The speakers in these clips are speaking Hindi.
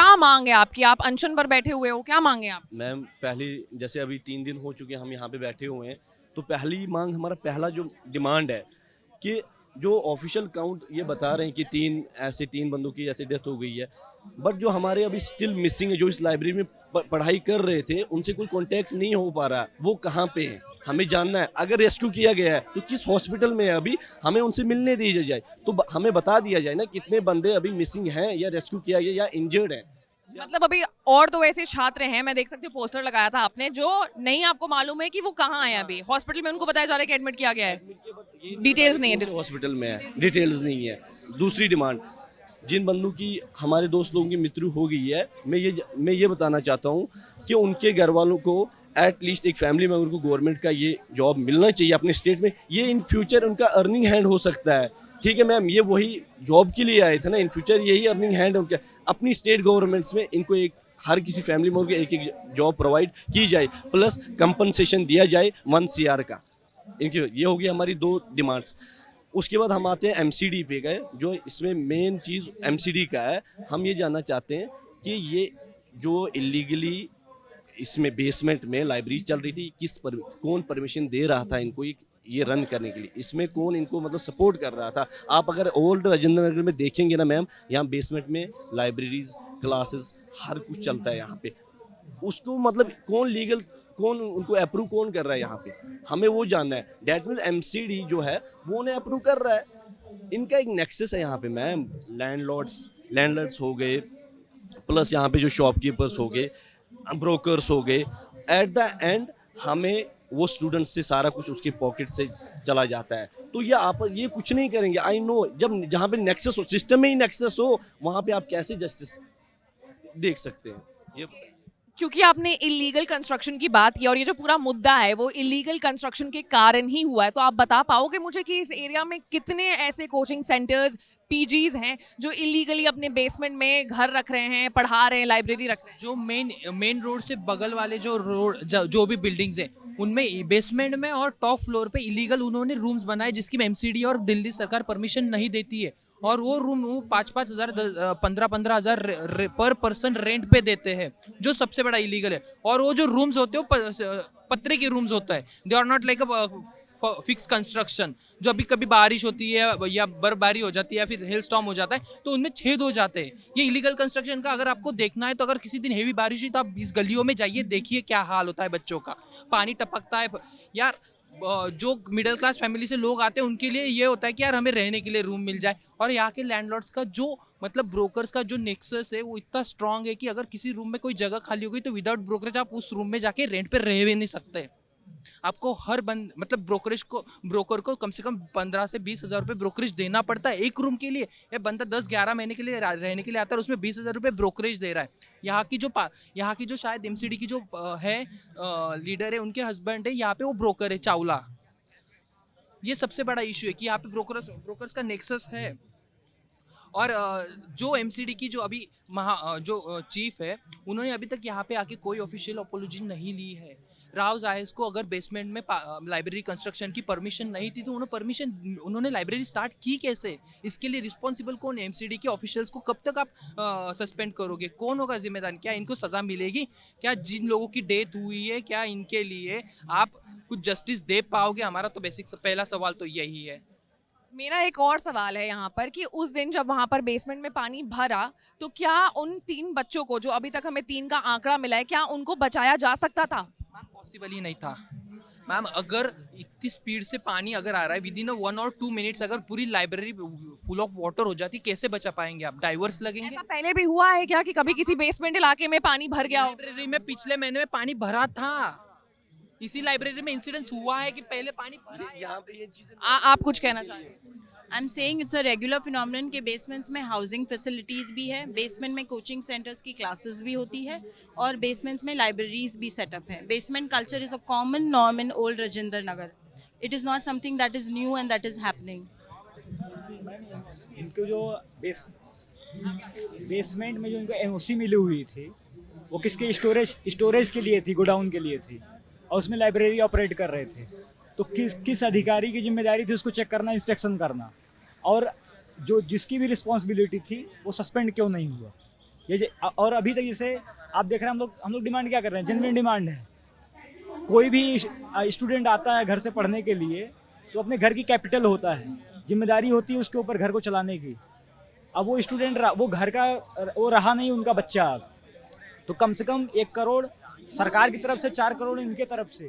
क्या मांग है आपकी? आप अनशन पर बैठे हुए हो, क्या मांगे आप? मैम पहली, जैसे अभी 3 दिन हो चुके हैं हम यहाँ पे बैठे हुए हैं, तो पहली मांग, हमारा पहला जो डिमांड है कि जो ऑफिशियल काउंट ये बता रहे हैं कि 3 बंदों की ऐसे डेथ हो गई है, बट जो हमारे अभी स्टिल मिसिंग है, जो इस लाइब्रेरी में पढ़ाई कर रहे थे, उनसे कोई कांटेक्ट नहीं हो पा रहा, वो कहाँ पे है हमें जानना है। अगर रेस्क्यू किया गया है तो किस हॉस्पिटल में है अभी, हमें उनसे मिलने दी जाए, तो हमें बता दिया जाए ना कितने बंदे अभी मिसिंग हैं या रेस्क्यू किया गया या इंजर्ड है। मतलब अभी और तो वैसे छात्र हैं, मैं देख सकती हूँ पोस्टर लगाया था आपने, जो नहीं आपको मालूम है कि वो कहाँ है अभी हॉस्पिटल में, उनको बताया जा रहा है कि एडमिट किया गया है, डिटेल्स नहीं है। हॉस्पिटल में है, डिटेल्स नहीं है। दूसरी डिमांड, जिन बंदों की, हमारे दोस्त लोगों की मृत्यु हो गई है, मैं ये बताना चाहता हूँ कि उनके घर वालों को एटलीस्ट एक फैमिली मेम्बर को गवर्नमेंट का ये जॉब मिलना चाहिए अपने स्टेट में। ये इन फ्यूचर उनका अर्निंग हैंड हो सकता है। ठीक है मैम, ये वही जॉब के लिए आए थे ना, इन फ्यूचर यही अर्निंग हैंड है उनका। अपनी स्टेट गवर्नमेंट्स में इनको एक, हर किसी फैमिली मेम्बर को एक एक जॉब प्रोवाइड की जाए, प्लस कंपनसेशन दिया जाए 1 CR का। इनकी ये होगी हमारी 2 डिमांड्स। उसके बाद हम आते हैं एमसीडी पे गए, जो इसमें मेन चीज़ एमसीडी का है। हम ये जानना चाहते हैं कि ये जो इलीगली इसमें बेसमेंट में लाइब्रेरी चल रही थी, कौन परमिशन दे रहा था इनको ये रन करने के लिए, इसमें कौन इनको मतलब सपोर्ट कर रहा था। आप अगर ओल्ड राजेंद्र नगर में देखेंगे ना मैम, यहाँ बेसमेंट में लाइब्रेरीज, क्लासेस, हर कुछ चलता है यहाँ पे। उसको मतलब कौन लीगल, कौन उनको अप्रूव कौन कर रहा है यहाँ पे, हमें वो जानना है। डेट मीन्स एमसीडी जो है वो उन्हें अप्रूव कर रहा है। इनका एक नेक्सस है यहाँ पे मैम, लैंडलॉर्ड्स हो गए, प्लस यहाँ पे जो शॉपकीपर्स हो गए, ब्रोकर्स हो गए। एट द एंड हमें वो स्टूडेंट्स से सारा कुछ उसके पॉकेट से चला जाता है। तो ये आप ये कुछ नहीं करेंगे। आई नो, जब जहाँ पे नेक्सस हो, सिस्टम में ही नेक्सस हो, वहाँ पे आप कैसे जस्टिस देख सकते हैं ये। क्योंकि आपने इलीगल कंस्ट्रक्शन की बात की और ये जो पूरा मुद्दा है वो इलीगल कंस्ट्रक्शन के कारण ही हुआ है, तो आप बता पाओगे मुझे कि इस एरिया में कितने ऐसे कोचिंग सेंटर्स, पीजीज हैं जो इलीगली अपने बेसमेंट में घर रख रहे हैं, पढ़ा रहे हैं, लाइब्रेरी रख रहे हैं? जो मेन रोड से बगल वाले जो रोड जो भी बिल्डिंग्स हैं उनमें बेसमेंट में और टॉप फ्लोर पे इलीगल उन्होंने रूम्स बनाए जिसकी एमसीडी और दिल्ली सरकार परमिशन नहीं देती है। और वो रूम वो 5-5 हज़ार 15-15 हज़ार पर पर्सन रेंट पे देते हैं, जो सबसे बड़ा इलीगल है। और वो जो रूम्स होते हैं पत्रे के रूम्स होता है, they are not like a fix construction. जो अभी कभी बारिश होती है या बर्फबारी हो जाती है या फिर हेल स्टॉर्म हो जाता है तो उनमें छेद हो जाते हैं। ये इलीगल कंस्ट्रक्शन का अगर आपको देखना है तो अगर किसी दिन हेवी बारिश हुई तो आप इस गलियों में जाइए, देखिए क्या हाल होता है बच्चों का, पानी टपकता है यार। जो मिडिल क्लास फैमिली से लोग आते हैं उनके लिए ये होता है कि यार हमें रहने के लिए रूम मिल जाए। और यहाँ के लैंडलॉर्ड्स का जो मतलब ब्रोकर्स का जो नेक्सस है वो इतना स्ट्रांग है कि अगर किसी रूम में कोई जगह खाली हो गई तो विदाउट ब्रोकरेज आप उस रूम में जाके रेंट पे रह भी नहीं सकते। आपको हर बंद मतलब ब्रोकर को कम से कम 15 से 20 हज़ार रुपये ब्रोकरेज देना पड़ता है एक रूम के लिए। ये बंदा 10-11 महीने के लिए रहने के लिए आता है, उसमें 20 हज़ार रुपये ब्रोकरेज दे रहा है। यहाँ की जो शायद एमसीडी की जो है लीडर है, उनके हस्बैंड है यहाँ पे वो ब्रोकर है, चावला। ये सबसे बड़ा इशू है कि यहाँ पे ब्रोकर्स का नेक्सस है। और जो एमसीडी की जो अभी जो चीफ है, उन्होंने अभी तक यहाँ पे आके कोई ऑफिशियल अपोलॉजी नहीं ली है। राव जायज को अगर बेसमेंट में लाइब्रेरी कंस्ट्रक्शन की परमिशन नहीं थी तो उन्होंने लाइब्रेरी स्टार्ट की कैसे? इसके लिए रिस्पॉन्सिबल कौन है? एमसीडी के ऑफिशियल्स को कब तक आप सस्पेंड करोगे? कौन होगा जिम्मेदार? क्या इनको सजा मिलेगी? क्या जिन लोगों की डेथ हुई है क्या इनके लिए आप कुछ जस्टिस दे पाओगे? हमारा तो बेसिक पहला सवाल तो यही है। मेरा एक और सवाल है यहाँ पर कि उस दिन जब वहाँ पर बेसमेंट में पानी भरा तो क्या उन 3 बच्चों को, जो अभी तक हमें 3 का आंकड़ा मिला है, क्या उनको बचाया जा सकता था? मैम पॉसिबल ही नहीं था मैम। अगर इतनी स्पीड से पानी अगर आ रहा है विद इन 1 और 2 मिनट्स, अगर पूरी लाइब्रेरी फुल ऑफ वाटर हो जाती, कैसे बचा पाएंगे आप? डाइवर्स लगेंगे। ऐसा पहले भी हुआ है क्या कि कभी किसी बेसमेंट इलाके में पानी भर गया हो? लाइब्रेरी में पिछले महीने में पानी भरा था। इसी लाइब्रेरी में इंसिडेंस हुआ है कि पहले पानी भरा है। यहाँ पे ये चीजें आप कुछ कहना चाह रहे हैं? I am saying it's a regular phenomenon के बेसमेंट्स में हाउसिंग फैसिलिटीज़ भी है, बेसमेंट में कोचिंग सेंटर्स की क्लासेस भी होती है और बेसमेंट्स में लाइब्रेरीज भी सेटअप है। Basement culture is a common norm in old Rajendra Nagar. It is not something that is new and that is happening. इनको जो बेसमेंट में जो इनको एनओसी मिली हुई थी वो किसके स्टोरेज के लिए थी, गोडाउन के लिए थी, और उसमें लाइब्रेरी ऑपरेट कर रहे थे। तो किस अधिकारी की जिम्मेदारी थी उसको चेक करना, इंस्पेक्शन करना, और जो जिसकी भी रिस्पॉन्सिबिलिटी थी वो सस्पेंड क्यों नहीं हुआ? और अभी तक जैसे आप देख रहे हैं हम लोग डिमांड क्या कर रहे हैं, जेन्युइन डिमांड है। कोई भी स्टूडेंट आता है घर से पढ़ने के लिए तो अपने घर की कैपिटल होता है, जिम्मेदारी होती है उसके ऊपर घर को चलाने की। अब वो स्टूडेंट वो घर का वो रहा नहीं उनका बच्चा, तो कम से कम 1 करोड़ सरकार की तरफ से, 4 करोड़ इनके तरफ से।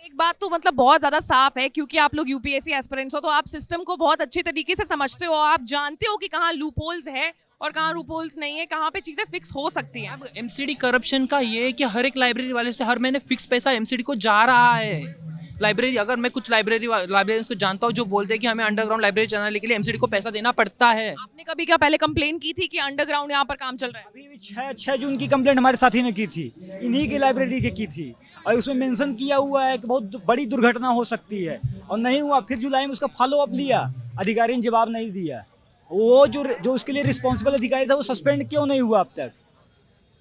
एक बात तो मतलब बहुत ज्यादा साफ है, क्योंकि आप लोग यूपीएससी एस्पिरेंट्स हो तो आप सिस्टम को बहुत अच्छी तरीके से समझते हो, आप जानते हो कि कहाँ लूप होल्स है और कहाँ लूप होल्स नहीं है, कहाँ पे चीजें फिक्स हो सकती हैं। अब एमसीडी करप्शन का ये है कि हर एक लाइब्रेरी वाले से हर महीने फिक्स पैसा एमसीडी को जा रहा है। लाइब्रेरी, अगर मैं कुछ लाइब्रेरियंस को जानता हूँ जो बोलते हैं कि हमें अंडरग्राउंड लाइब्रेरी चलाने के लिए एमसीडी को पैसा देना पड़ता है। आपने कभी क्या पहले कंप्लेन की थी कि अंडरग्राउंड यहाँ पर काम चल रहा है? अभी भी 6 जून की कंप्लेंट हमारे साथी ने की थी, इन्हीं की लाइब्रेरी की थी, और उसमें मेंशन किया हुआ है कि बहुत बड़ी दुर्घटना हो सकती है, और नहीं हुआ। फिर जुलाई में उसका फॉलो अप लिया, अधिकारी ने जवाब नहीं दिया। वो जो उसके लिए रिस्पॉन्सिबल अधिकारी था वो सस्पेंड क्यों नहीं हुआ अब तक?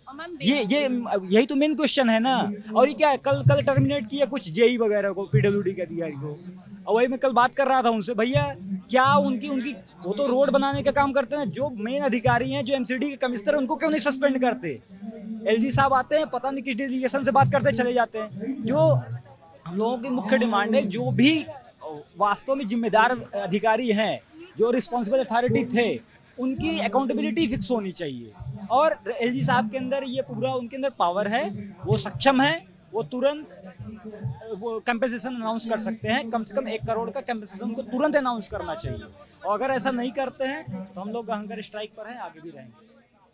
और मैम यही तो मेन क्वेश्चन है ना। और ये क्या है, कल टर्मिनेट किया कुछ जेई वगैरह को, पीडब्ल्यूडी के अधिकारी को। और वही मैं कल बात कर रहा था उनसे, भैया क्या उनकी वो तो रोड बनाने का काम करते हैं, जो मेन अधिकारी हैं, जो एमसीडी के कमिश्नर, उनको क्यों नहीं सस्पेंड करते? एलजी साहब आते हैं, पता नहीं किस डेलीगेशन से बात करते चले जाते हैं। जो हम लोगों की मुख्य डिमांड है, जो भी वास्तव में जिम्मेदार अधिकारी हैं, जो रिस्पॉन्सिबल अथॉरिटी थे, उनकी अकाउंटेबिलिटी फिक्स होनी चाहिए। और एलजी साहब के अंदर ये पूरा उनके अंदर पावर है, वो सक्षम है, वो तुरंत वो कंपेंसेशन अनाउंस कर सकते हैं। कम से कम 1 करोड़ का कंपेंसेशन उनको तुरंत अनाउंस करना चाहिए, और अगर ऐसा नहीं करते हैं तो हम लोग हंगर स्ट्राइक पर हैं, आगे भी रहेंगे।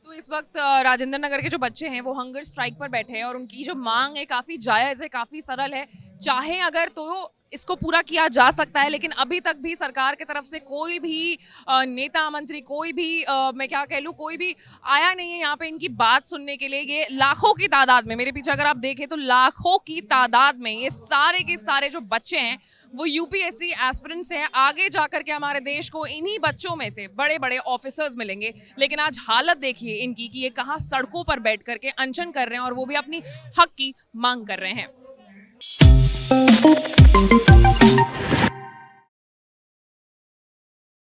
तो इस वक्त राजेंद्र नगर के जो बच्चे हैं वो हंगर स्ट्राइक पर बैठे हैं और उनकी जो मांग है काफ़ी जायज़ है, काफ़ी सरल है। चाहे अगर तो इसको पूरा किया जा सकता है, लेकिन अभी तक भी सरकार की तरफ से कोई भी नेता मंत्री, कोई भी मैं क्या कह लूँ, कोई भी आया नहीं है यहाँ पे इनकी बात सुनने के लिए। ये लाखों की तादाद में, मेरे पीछे अगर आप देखें तो लाखों की तादाद में ये सारे के सारे जो बच्चे हैं वो यूपीएससी एस्पिरेंट्स हैं। आगे जाकर के हमारे देश को इन्हीं बच्चों में से बड़े बड़े ऑफिसर्स मिलेंगे। लेकिन आज हालत देखिए इनकी कि ये कहाँ सड़कों पर बैठ करके अनशन कर रहे हैं और वो भी अपनी हक की मांग कर रहे हैं।